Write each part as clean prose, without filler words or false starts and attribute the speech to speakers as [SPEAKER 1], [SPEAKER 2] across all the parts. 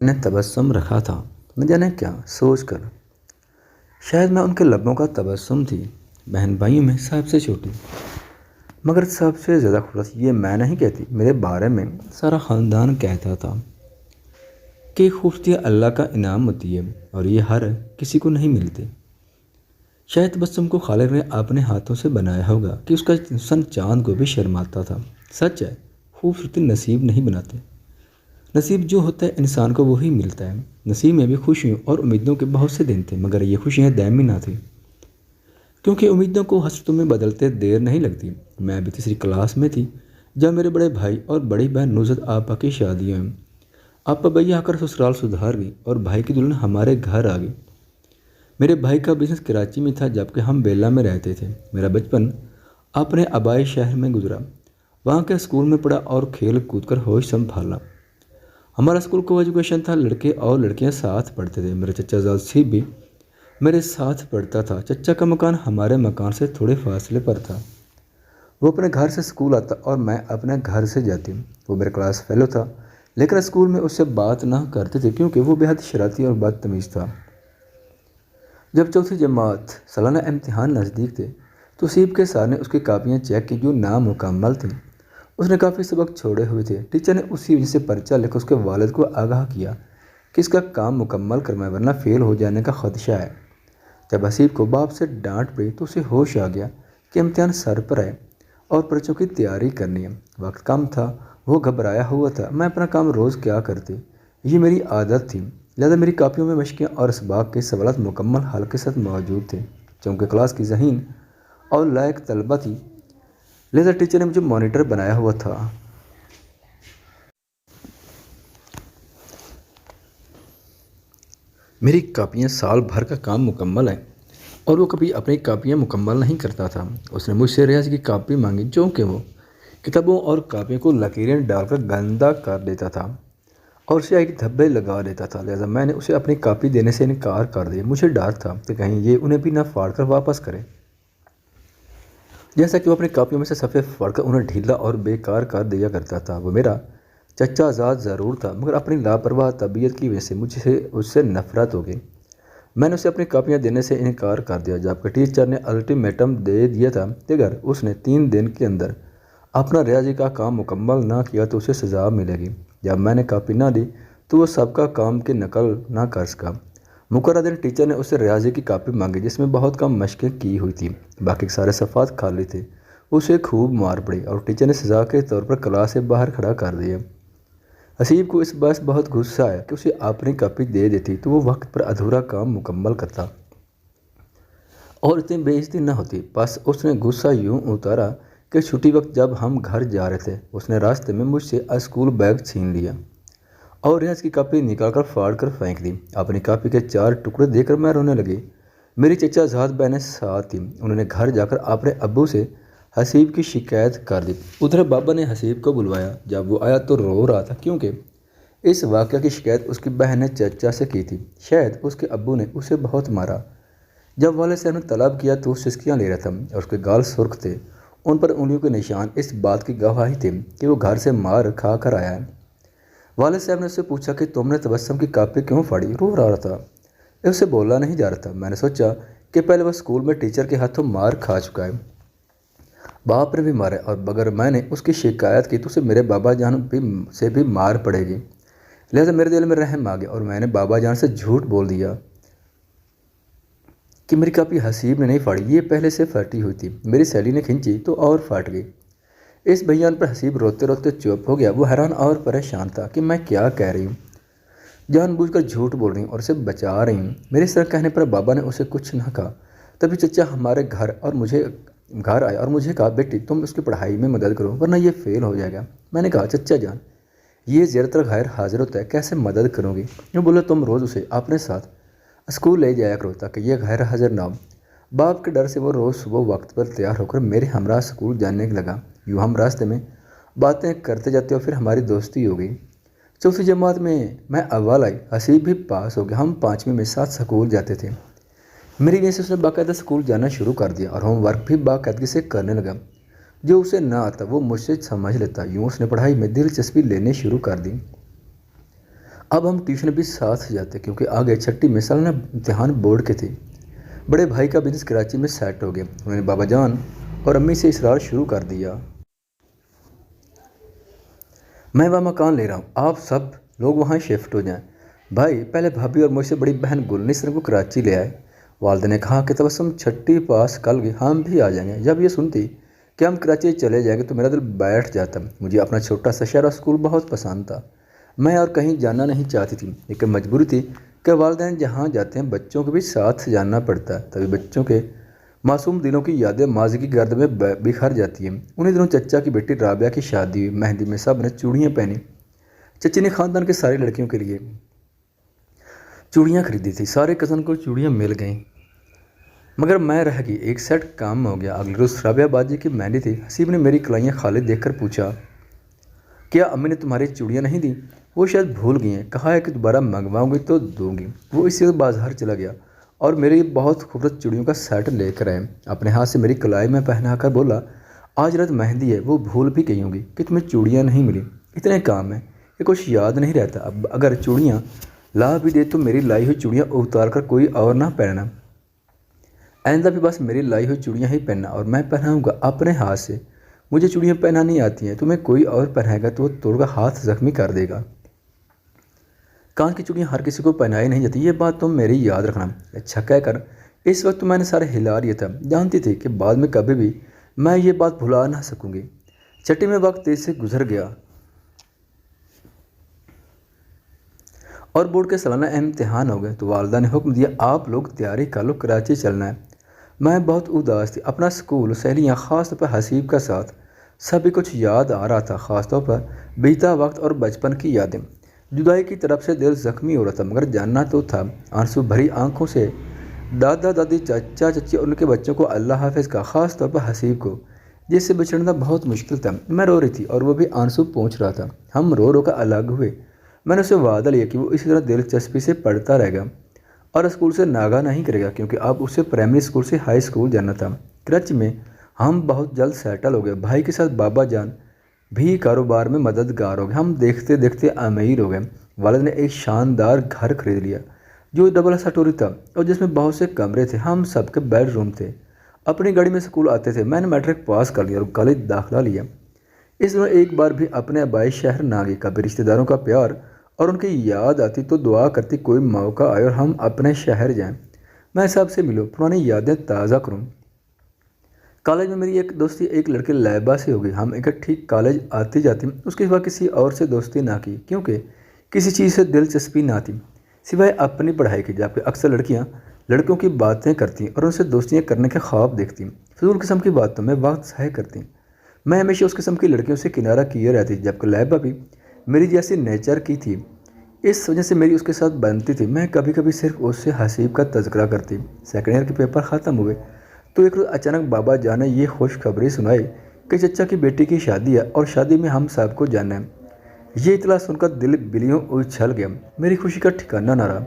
[SPEAKER 1] ने तबस्सुम रखा था, न जाने क्या सोच कर। शायद मैं उनके लबों का तबस्सुम थी। बहन भाइयों में सबसे छोटी, मगर सबसे ज़्यादा खूबसूरत। ये मैं नहीं कहती, मेरे बारे में सारा ख़ानदान कहता था कि खूबसूरती अल्लाह का इनाम होती है और ये हर किसी को नहीं मिलती। शायद तबस्सुम को खालिक ने अपने हाथों से बनाया होगा कि उसका सन चाँद को भी शर्माता था। सच है, खूबसूरती नसीब नहीं बनाते। नसीब जो होता है इंसान को वही मिलता है। नसीब में भी खुशियों और उम्मीदों के बहुत से दिन थे, मगर ये खुशियाँ दायमी ना थी, क्योंकि उम्मीदों को हसरतों में बदलते देर नहीं लगती। मैं अभी तीसरी क्लास में थी जब मेरे बड़े भाई और बड़ी बहन नुसरत आपा की शादी हुई। आपा भैया आकर ससुराल सुधार गई और भाई की दुल्हन हमारे घर आ गई। मेरे भाई का बिजनेस कराची में था जबकि हम बेला में रहते थे। मेरा बचपन अपने आबाई शहर में गुजरा, वहाँ के स्कूल में पढ़ा और खेल कूद कर होश संभाला। हमारा स्कूल को एजुकेशन था, लड़के और लड़कियां साथ पढ़ते थे। मेरा चचा जालसी भी मेरे साथ पढ़ता था। चचा का मकान हमारे मकान से थोड़े फासले पर था। वो अपने घर से स्कूल आता और मैं अपने घर से जाती। वो मेरे क्लास फेलो था, लेकिन स्कूल में उससे बात ना करते थे क्योंकि वो बेहद शरारती और बदतमीज़ था। जब चौथी जमात सालाना इम्तिहान नज़दीक थे तो सीब के सर ने उसकी कापियाँ चेक की जो नामुकम्मल थी। उसने काफ़ी सबक छोड़े हुए थे। टीचर ने उसी वजह से पर्चा लिखकर उसके वालिद को आगाह किया कि इसका काम मुकम्मल करवाएं वरना फेल हो जाने का खदशा है। जब हसीब को बाप से डांट पड़ी तो उसे होश आ गया कि इम्तिहान सर पर है और पर्चों की तैयारी करनी है। वक्त कम था, वो घबराया हुआ था। मैं अपना काम रोज़ क्या करती, ये मेरी आदत थी। लिहाजा मेरी कापियों में मशक़ें और इसबाक के सवालात मुकम्मल हल के साथ मौजूद थे। चूँकि क्लास की ज़हीन और लायक तलबा थी, लिहाजा टीचर ने मुझे मॉनिटर बनाया हुआ था। मेरी कापियाँ साल भर का काम मुकम्मल है और वो कभी अपनी कापियाँ मुकम्मल नहीं करता था। उसने मुझसे रियाज की कापी मांगी जो कि वो किताबों और कापियों को लकीरें डालकर गंदा कर देता था और स्याही के धब्बे लगा देता था। लिहाजा मैंने उसे अपनी कापी देने से इनकार कर दिया। मुझे डर था कि कहीं ये उन्हें भी ना फाड़ कर वापस करे, जैसा कि वो अपनी कापियों में से सफ़े फाड़कर उन्हें ढीला और बेकार कर दिया करता था। वो मेरा चचा ज़ाद ज़रूर था, मगर अपनी लापरवाह तबीयत की वजह से मुझसे उससे नफ़रत हो गई। मैंने उसे अपनी कापियाँ देने से इनकार कर दिया, जबकि टीचर ने अल्टीमेटम दे दिया था कि अगर उसने 3 दिन के अंदर अपना रियाजी का काम मुकम्मल ना किया तो उसे सज़ा मिलेगी। जब मैंने कापी ना दी तो वो सबका काम की नकल ना कर सका। मुकर्रर दिन टीचर ने उससे रियाजी की कापी मांगी जिसमें बहुत कम मशक़ें की हुई थी, बाकी सारे सफ़ात खाली थे। उसे खूब मार पड़ी और टीचर ने सज़ा के तौर पर क्लास से बाहर खड़ा कर दिया। हसीब को इस बात बहुत गुस्सा आया कि उसे अपनी कापी दे देती तो वो वक्त पर अधूरा काम मुकम्मल करता और इतनी बेइज्जती न होती। बस उसने गुस्सा यूं उतारा कि छुट्टी वक्त जब हम घर जा रहे थे उसने रास्ते में मुझसे स्कूल बैग छीन लिया और रियाज की कापी निकालकर फाड़ कर फेंक दी। अपनी कापी के 4 टुकड़े देखकर मैं रोने लगी। मेरी चचा ज़ाद बहनें साथ थी। उन्होंने घर जाकर अपने अब्बू से हसीब की शिकायत कर दी। उधर बाबा ने हसीब को बुलवाया। जब वो आया तो रो रहा था क्योंकि इस वाक़या की शिकायत उसकी बहन ने चचा से की थी। शायद उसके अब्बू ने उसे बहुत मारा। जब वाले साहब ने तलब किया तो सिसकियाँ ले रहा था और उसके गाल सुर्ख थे। उन पर उंगलियों के निशान इस बात की गवाही थे कि वो घर से मार खा कर आया है। वालिद साहब ने उससे पूछा कि तुमने तबस्सुम की कापी क्यों फाड़ी। रो रहा था, उससे बोला नहीं जा रहा था। मैंने सोचा कि पहले वह स्कूल में टीचर के हाथों मार खा चुका है, बाप ने भी मारा और अगर मैंने उसकी शिकायत की तो उसे मेरे बाबा जान भी से भी मार पड़ेगी। लिहाजा मेरे दिल में रहम आ गया और मैंने बाबा जान से झूठ बोल दिया कि मेरी कापी हसीब ने नहीं फाड़ी, ये पहले से फटी हुई थी। मेरी सहेली ने खींची तो और फट गई। इस बयान पर हसीब रोते रोते चुप हो गया। वो हैरान और परेशान था कि मैं क्या कह रही हूँ, जानबूझकर झूठ बोल रही हूँ और उसे बचा रही हूँ। मेरे इस तरह कहने पर बाबा ने उसे कुछ न कहा। तभी चचा हमारे घर आया और मुझे कहा, बेटी तुम उसकी पढ़ाई में मदद करो वरना ये फेल हो जाएगा। मैंने कहा, चचा जान ये ज़्यादातर गैर हाजिर होता है, कैसे मदद करोगी। यूँ बोले, तुम रोज़ उसे अपने साथ स्कूल ले जाया करो ताकि ये गैर हाजिर ना हो। बाप के डर से वो रोज़ सुबह वक्त पर तैयार होकर मेरे हमरा स्कूल जाने लगा। यूँ हम रास्ते में बातें करते जाते और फिर हमारी दोस्ती हो गई। चौथी जमात में मैं अव्वल आई, हसीब भी पास हो गया। हम 5वीं में साथ स्कूल जाते थे। मेरी वजह से उसने बाकायदा स्कूल जाना शुरू कर दिया और होमवर्क भी बाकायदगी से करने लगा। जो उसे ना आता वो मुझसे समझ लेता। यूँ उसने पढ़ाई में दिलचस्पी लेनी शुरू कर दी। اب ہم ٹیوشن بھی ساتھ جاتے کیونکہ آگے چھٹی میں سالانہ امتحان بورڈ کے تھے۔ بڑے بھائی کا بزنس کراچی میں سیٹ ہو گیا، انہوں نے بابا جان اور امی سے اصرار شروع کر دیا، میں وہاں مکان لے رہا ہوں، آپ سب لوگ وہاں شفٹ ہو جائیں۔ بھائی پہلے بھابھی اور مجھ سے بڑی بہن گلنسر کو کراچی لے آئے۔ والدہ نے کہا کہ تبسم چھٹی پاس کر گئی، ہم بھی آ جائیں گے۔ جب یہ سنتی کہ ہم کراچی چلے جائیں گے تو میرا دل بیٹھ جاتا۔ مجھے اپنا چھوٹا سا شہر اور اسکول بہت پسند تھا، میں اور کہیں جانا نہیں چاہتی تھی، لیکن مجبوری تھی کہ والدین جہاں جاتے ہیں بچوں کو بھی ساتھ جانا پڑتا ہے، تبھی بچوں کے معصوم دنوں کی یادیں ماضی کی گرد میں بکھر جاتی ہیں۔ انہیں دنوں چچا کی بیٹی رابعہ کی شادی ہوئی، مہندی میں سب نے چوڑیاں پہنی۔ چچی نے خاندان کے ساری لڑکیوں کے لیے چوڑیاں خریدی تھی، سارے کزن کو چوڑیاں مل گئیں مگر میں رہ گئی، ایک سیٹ کام ہو گیا۔ اگلے روز رابعہ باجی کی مہندی تھی، حسیب نے میری کلائیاں خالد دیکھ کر پوچھا، کیا امی نے تمہاری چوڑیاں نہیں دیں؟ وہ شاید بھول گئی ہیں، کہا ہے کہ دوبارہ منگواؤں گی تو دوں گی۔ وہ اسی وقت بازار چلا گیا اور میرے بہت خوبصورت چوڑیوں کا سیٹ لے کر آئے، اپنے ہاتھ سے میری کلائی میں پہنا کر بولا، آج رات مہندی ہے، وہ بھول بھی گئی ہوں گی کہ تمہیں چوڑیاں نہیں ملی، اتنے کام ہیں کہ کچھ یاد نہیں رہتا، اب اگر چوڑیاں لا بھی دے تو میری لائی ہوئی چوڑیاں اتار کر کوئی اور نہ پہننا، آئندہ بھی بس میری لائی ہوئی چوڑیاں ہی پہننا، اور میں پہناؤں گا اپنے ہاتھ سے، مجھے چوڑیاں پہنانی آتی ہیں، تمہیں کوئی اور پہنائے گا تو وہ توڑ کر ہاتھ زخمی کر دے گا۔ کان کی چوڑیاں ہر کسی کو پہنائی نہیں جاتی، یہ بات تم میری یاد رکھنا۔ اچھا کہہ کر اس وقت تو میں نے سارے ہلا لیا تھا، جانتی تھی کہ بعد میں کبھی بھی میں یہ بات بھلا نہ سکوں گی۔ چھٹی میں وقت تیز سے گزر گیا اور بورڈ کے سالانہ امتحان ہو گئے تو والدہ نے حکم دیا، آپ لوگ تیاری کر لو، کراچی چلنا ہے۔ میں بہت اداس تھی، اپنا اسکول، سہیلیاں، خاص طور پر حسیب کا ساتھ، سبھی کچھ یاد آ رہا تھا، خاص طور پر بیتا وقت اور بچپن کی یادیں۔ جدائی کی طرف سے دل زخمی ہو رہا تھا مگر جاننا تو تھا۔ آنسو بھری آنکھوں سے دادا دادی، چاچا چچی اور ان کے بچوں کو اللہ حافظ کا، خاص طور پر حسیب کو جس سے بچھڑنا بہت مشکل تھا۔ میں رو رہی تھی اور وہ بھی آنسو پونچھ رہا تھا، ہم رو رو کر الگ ہوئے۔ میں نے اسے وعدہ لیا کہ وہ اسی طرح دلچسپی سے پڑھتا رہے گا اور اسکول سے ناغہ نہیں کرے گا، کیونکہ اب اسے پرائمری اسکول سے ہائی اسکول جانا تھا۔ کراچی میں ہم بہت جلد سیٹل ہو گئے، بھائی کے ساتھ بابا جان بھی کاروبار میں مددگار ہو گئے، ہم دیکھتے دیکھتے امیر ہو گئے۔ والد نے ایک شاندار گھر خرید لیا جو ڈبل سٹوری تھا اور جس میں بہت سے کمرے تھے، ہم سب کے بیڈ روم تھے۔ اپنی گاڑی میں اسکول آتے تھے، میں نے میٹرک پاس کر لیا اور کالج داخلہ لیا۔ اس دوران ایک بار بھی اپنے آبائی شہر نہ گئی، کبھی رشتہ داروں کا پیار اور ان کی یاد آتی تو دعا کرتی کوئی موقع آئے اور ہم اپنے شہر جائیں، میں سب سے ملوں، پرانی یادیں تازہ کروں۔ کالج میں میری ایک دوستی ایک لڑکے لیبا سے ہو گئی، ہم اکٹھی کالج آتی جاتی، اس کے سوا کسی اور سے دوستی نہ کی کیونکہ کسی چیز سے دلچسپی نہ تھی سوائے اپنی پڑھائی کی، جبکہ اکثر لڑکیاں لڑکوں کی باتیں کرتی اور ان سے دوستیاں کرنے کے خواب دیکھتی، فضول قسم کی باتوں میں وقت ضائع کرتی۔ میں ہمیشہ اس قسم کی لڑکیوں سے کنارہ کیے رہتی، جبکہ لیبا بھی میری جیسی نیچر کی تھی، اس وجہ سے میری اس کے ساتھ بنتی تھی۔ میں کبھی کبھی صرف اس سے حسیب کا تذکرہ کرتی۔ سیکنڈ ایئر کے پیپر ختم ہوئے تو ایک روز اچانک بابا جان نے یہ خوشخبری سنائی کہ چچا کی بیٹی کی شادی ہے اور شادی میں ہم سب کو جانا ہے۔ یہ اطلاع سن کر دل بلیوں اچھل گیا، میری خوشی کا ٹھکانہ نہ رہا۔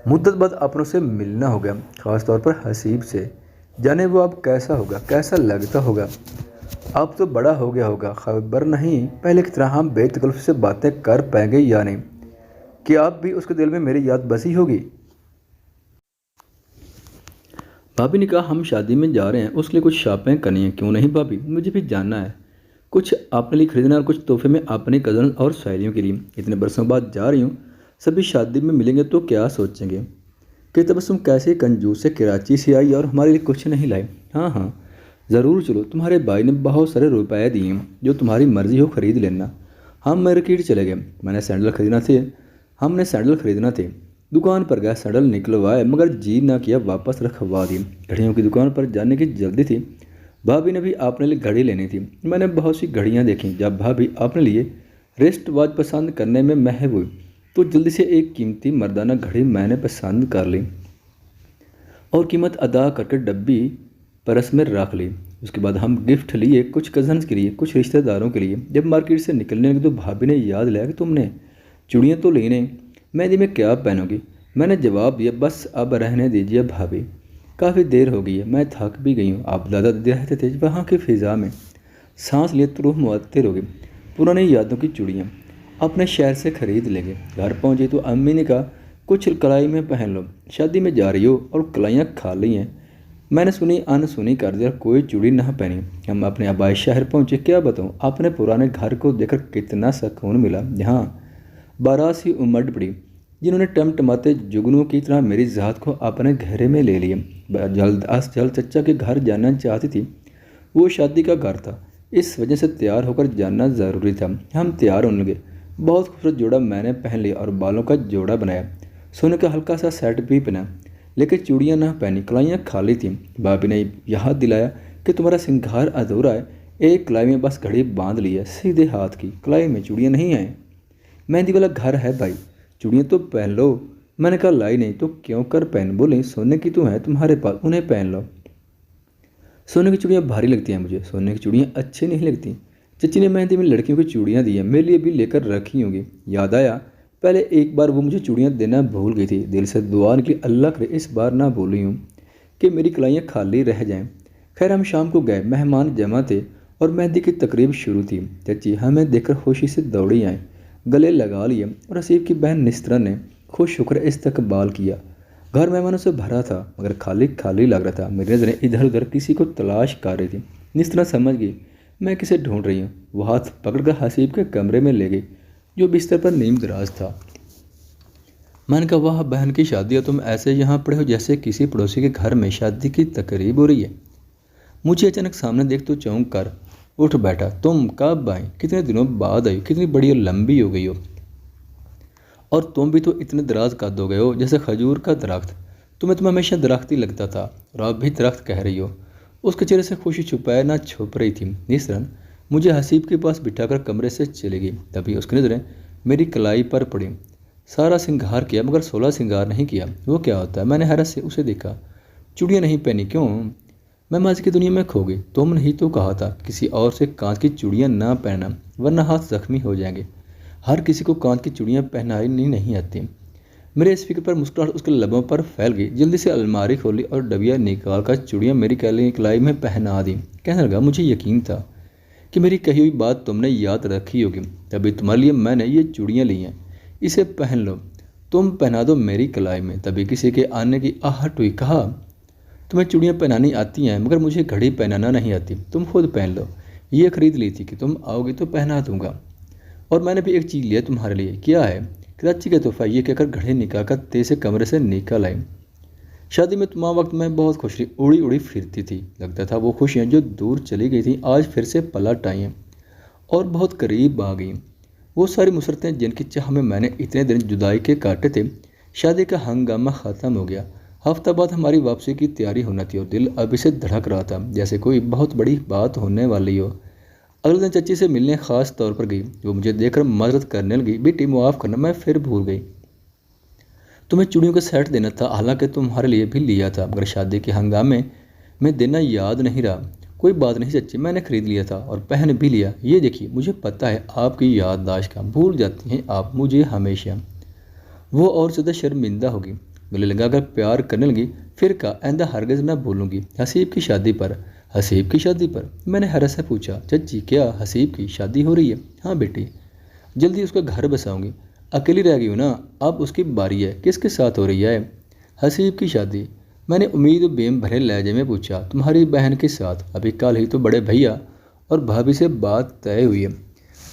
[SPEAKER 1] مدت بعد اپنوں سے ملنا ہو گیا، خاص طور پر حسیب سے، جانے وہ اب کیسا ہوگا، کیسا لگتا ہوگا، اب تو بڑا ہو گیا ہوگا، خبر نہیں پہلے کی طرح ہم بے تکلف سے باتیں کر پائیں گے یا نہیں، کہ اب بھی اس کے دل میں میری یاد بسی ہوگی۔ بھابھی نے کہا ہم شادی میں جا رہے ہیں، اس لیے کچھ شاپنگ کرنی ہے۔ کیوں نہیں بھابھی، مجھے بھی جاننا ہے، کچھ اپنے لیے خریدنا اور کچھ تحفے میں اپنے کزن اور سہیلیوں کے لیے، اتنے برسوں بعد جا رہی ہوں، سبھی شادی میں ملیں گے تو کیا سوچیں گے کہ تبسم کیسے کنجوس سے کراچی سے آئی اور ہمارے لیے کچھ نہیں لائے۔ ہاں ہاں ضرور چلو، تمہارے بھائی نے بہت سارے روپے دیے ہیں، جو تمہاری مرضی ہو خرید لینا۔ ہم مارکیٹ چلے گئے، ہم نے سینڈل خریدنا تھے، دکان پر گئے، سینڈل نکلوائے مگر جی نہ کیا، واپس رکھوا دی۔ گھڑیوں کی دکان پر جانے کی جلدی تھی، بھابھی نے بھی اپنے لیے گھڑی لینی تھی، میں نے بہت سی گھڑیاں دیکھیں۔ جب بھابھی اپنے لیے ریسٹ واچ پسند کرنے میں محو ہوئی تو جلدی سے ایک قیمتی مردانہ گھڑی میں نے پسند کر لی اور قیمت ادا کر کے ڈبی پرس میں رکھ لی۔ اس کے بعد ہم گفٹ لیے، کچھ کزنز کے لیے، کچھ رشتہ داروں کے لیے۔ جب مارکیٹ سے نکلنے لگے تو بھابھی نے یاد لیا کہ تم نے چوڑیاں تو لی نہیں، مہندی میں کیا پہنو گی؟ میں نے جواب دیا بس اب رہنے دیجیے بھابھی، کافی دیر ہو گئی ہے، میں تھک بھی گئی ہوں۔ آپ دادا دادی رہتے تھے، وہاں کی فضا میں سانس لیے تو روح معطر ہو گئی، پرانی یادوں کی چوڑیاں अपने शहर से खरीद लेंगे। घर पहुँचे तो अम्मी ने कहा कुछ कलाई में पहन लो, शादी में जा रही हो और कलाइयाँ खाली हैं। मैंने सुनी अनसुनी कर दिया, कोई चूड़ी ना पहनी। हम अपने आबाई शहर पहुँचे। क्या बताऊँ, अपने पुराने घर को देखकर कितना सुकून मिला। जहाँ बारात सी उमड़ पड़ी, जिन्होंने टमटमाते जुगनू की तरह मेरी ज़ात को अपने घेरे में ले लिया। जल्द चचा के घर जाना चाहती थी, वो शादी का घर था, इस वजह से तैयार होकर जाना ज़रूरी था। हम तैयार होने लगे। बहुत खूबसूरत जोड़ा मैंने पहन लिया और बालों का जोड़ा बनाया। सोने का हल्का सा सेट भी पहना, लेकिन चूड़ियाँ ना पहनी, कलाइयाँ खाली थीं। भाभी ने याद दिलाया कि तुम्हारा श्रृंगार अधूरा है, एक कलाई में बस घड़ी बांध ली है, सीधे हाथ की, कलाई में चूड़ियाँ नहीं हैं। मेहंदी वाला घर है भाई, चूड़ियाँ तो पहन लो। मैंने कहा लाई नहीं तो क्यों कर पहन। बोले सोने की तो है तुम्हारे पास, उन्हें पहन लो। सोने की चूड़ियाँ भारी लगती हैं मुझे, सोने की चूड़ियाँ अच्छी नहीं लगती। चची ने मेहंदी में लड़कियों की चूड़ियाँ दी हैं, मेरे लिए भी लेकर रखी होंगी। याद आया पहले एक बार वो मुझे चूड़ियाँ देना भूल गई थी। दिल से दुआ निकली, अल्लाह करे इस बार ना भूली हूँ कि मेरी कलाइयाँ खाली रह जाएं। खैर हम शाम को गए, मेहमान जमा थे और मेहंदी की तकरीब शुरू थी। चची हमें देखकर खुशी से दौड़ी आए, गले लगा लिए और हसीब की बहन निस्त्रा ने खुश होकर इस्तकबाल किया। घर मेहमानों से भरा था मगर खाली खाली लग रहा था। मेरी नज़रें इधर उधर किसी को तलाश कर रही थी। निस्त्रा समझ गई मैं किसे ढूंढ रही हूँ। वो हाथ पकड़कर हसीब के कमरे में ले गई जो बिस्तर पर नीम दराज था। मैंने कहा वाह बहन की शादी है, तुम ऐसे यहाँ पड़े हो जैसे किसी पड़ोसी के घर में शादी की तकरीब हो रही है। मुझे अचानक सामने देख तो चौंक कर उठ बैठा। तुम कब आई, कितने दिनों बाद आई, कितनी बड़ी और लंबी हो गई हो, और तुम भी तो इतने दराज कद हो गए हो जैसे खजूर का दरख्त। तुम्हें हमेशा दरख्त ही लगता था और अब भी दरख्त कह रही हो। उसके चेहरे से खुशी छुपाए ना छुप रही थी। निस्रन मुझे हसीब के पास बिठाकर कमरे से चली गई। तभी उसकी नज़रें मेरी कलाई पर पड़ी। सारा श्रृंगार किया मगर 16 श्रृंगार नहीं किया। वो क्या होता है? मैंने हैरत से उसे देखा। चूड़ियाँ नहीं पहनी क्यों? मैं मज़े की दुनिया में खो गई। तुमने ही तो कहा था किसी और से कांच की चूड़ियाँ ना पहनना वरना हाथ जख्मी हो जाएंगे। हर किसी को कांच की चूड़ियाँ पहनाई नहीं आती। मेरे इस फिक्र पर मुस्कुराहट उसके लबों पर फैल गई। जल्दी से अलमारी खोली और डबिया निकाल कर चूड़ियाँ मेरी कलाई में पहना दी। कहने लगा मुझे यकीन था कि मेरी कही हुई बात तुमने याद रखी होगी, तभी तुम्हारे लिए मैंने ये चूड़ियाँ ली हैं। इसे पहन लो, तुम पहना दो मेरी कलाई में। तभी किसी के आने की आहट हुई। कहा तुम्हें चूड़ियाँ पहनानी आती हैं मगर मुझे घड़ी पहनाना नहीं आती, तुम खुद पहन लो। ये खरीद ली थी कि तुम आओगी तो पहना दूंगा। और मैंने भी एक चीज़ लिया तुम्हारे लिए। क्या है? कराची का तोहफा। ये कहकर घड़ी निकाल कर तेज से कमरे से निकल आई। शादी में तमाम वक्त मैं बहुत खुश रही, उड़ी उड़ी फिरती थी। लगता था वो खुशियाँ जो दूर चली गई थी आज फिर से पलट आई हैं और बहुत करीब आ गई। वो सारी मुसरतें जिनकी चाह में मैंने इतने दिन जुदाई के काटे थे, शादी का हंगामा ख़त्म हो गया। हफ्ता बाद हमारी वापसी की तैयारी होना थी और दिल अभी से धड़क रहा था जैसे कोई बहुत बड़ी बात होने वाली हो। अगले दिन चच्ची से मिलने ख़ास तौर पर गई। वो मुझे देखकर मदद करने लगी। बेटी माफ़ करना, मैं फिर भूल गई, तुम्हें चूड़ियों का सेट देना था, हालांकि तुम्हारे लिए भी लिया था मगर शादी के हंगामे में देना याद नहीं रहा। कोई बात नहीं चच्ची, मैंने ख़रीद लिया था और पहन भी लिया। ये देखिए, मुझे पता है आपकी याददाश्त का, भूल जाती हैं आप मुझे हमेशा। वो और ज़्यादा शर्मिंदा होगी। गले लगाकर प्यार करने लगी। फिर कहा आइंदा हरगिज़ ना भूलूंगी। हसीब की शादी पर। हसीब की शादी पर? मैंने हैरत से पूछा। चच्ची क्या हसीब की शादी हो रही है? हाँ बेटी, जल्दी उसका घर बसाऊंगी। अकेली रह गई हूँ ना, अब उसकी बारी है। किसके साथ हो रही है? हसीब की शादी। मैंने उम्मीद बेम भरे लहजे में पूछा। तुम्हारी बहन के साथ। अभी कल ही तो बड़े भैया और भाभी से बात तय हुई है।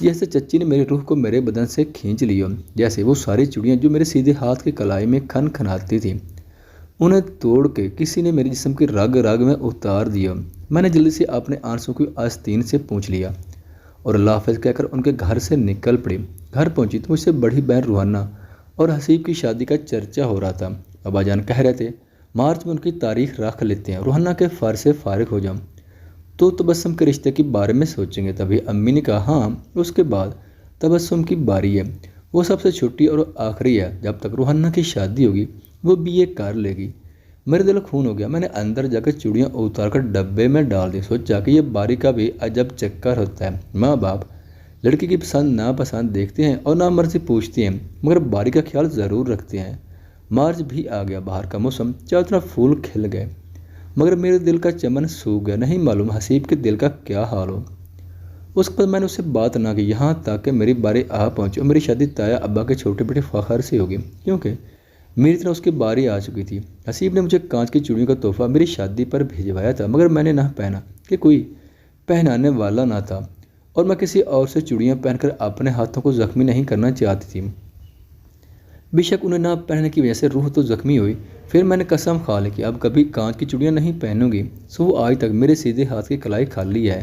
[SPEAKER 1] जैसे चच्ची ने मेरी रूह को मेरे बदन से खींच लिया, जैसे वो सारी चूड़ियाँ जो मेरे सीधे हाथ की कलाई में खन खनाती थी उन्हें तोड़ के किसी ने मेरे जिस्म की रग रग में उतार दिया। मैंने जल्दी से अपने आंसू की आस्तीन से पूछ लिया और अल्लाह हाफ़िज़ कहकर उनके घर से निकल पड़ी। घर पहुंची तो मुझसे बड़ी बहन रूहाना और हसीब की शादी का चर्चा हो रहा था। अब्बाजान कह रहे थे मार्च में उनकी तारीख रख लेते हैं, रूहाना के फ़र्ज से फ़ारिग हो जाऊँ तो तबस्सुम के रिश्ते के बारे में सोचेंगे। तभी अम्मी ने कहा हाँ, उसके बाद तबस्सुम की बारी है, वो सबसे छोटी और आखिरी है। जब तक रूहाना की शादी होगी वो BA कर लेगी। मेरे दिल खून हो गया। मैंने अंदर जाकर चूड़ियाँ उतार कर डब्बे में डाल दी। सोचा कि ये बारी का भी अजब चक्कर होता है। माँ बाप लड़की की पसंद नापसंद देखते हैं और ना मर्जी पूछते हैं मगर बारी का ख्याल ज़रूर रखते हैं। मार्च भी आ गया, बाहर का मौसम, चारों तरफ फूल खिल गए मगर मेरे दिल का चमन सूख गया। नहीं मालूम हसीब के दिल का क्या हाल हो। اس وقت میں نے اس سے بات نہ کی یہاں تک کہ میری باری آ پہنچی اور میری شادی تایا ابا کے چھوٹے بیٹے فخر سے ہوگی، کیونکہ میری طرح اس کی باری آ چکی تھی۔ حسیب نے مجھے کانچ کی چوڑیوں کا تحفہ میری شادی پر بھیجوایا تھا، مگر میں نے نہ پہنا کہ کوئی پہنانے والا نہ تھا، اور میں کسی اور سے چوڑیاں پہن کر اپنے ہاتھوں کو زخمی نہیں کرنا چاہتی تھی۔ بے شک انہیں نہ پہننے کی وجہ سے روح تو زخمی ہوئی۔ پھر میں نے قسم کھا لی کہ اب کبھی کانچ کی چوڑیاں نہیں پہنوں گی، سو آج تک میرے سیدھے ہاتھ کی کلائی خالی ہے۔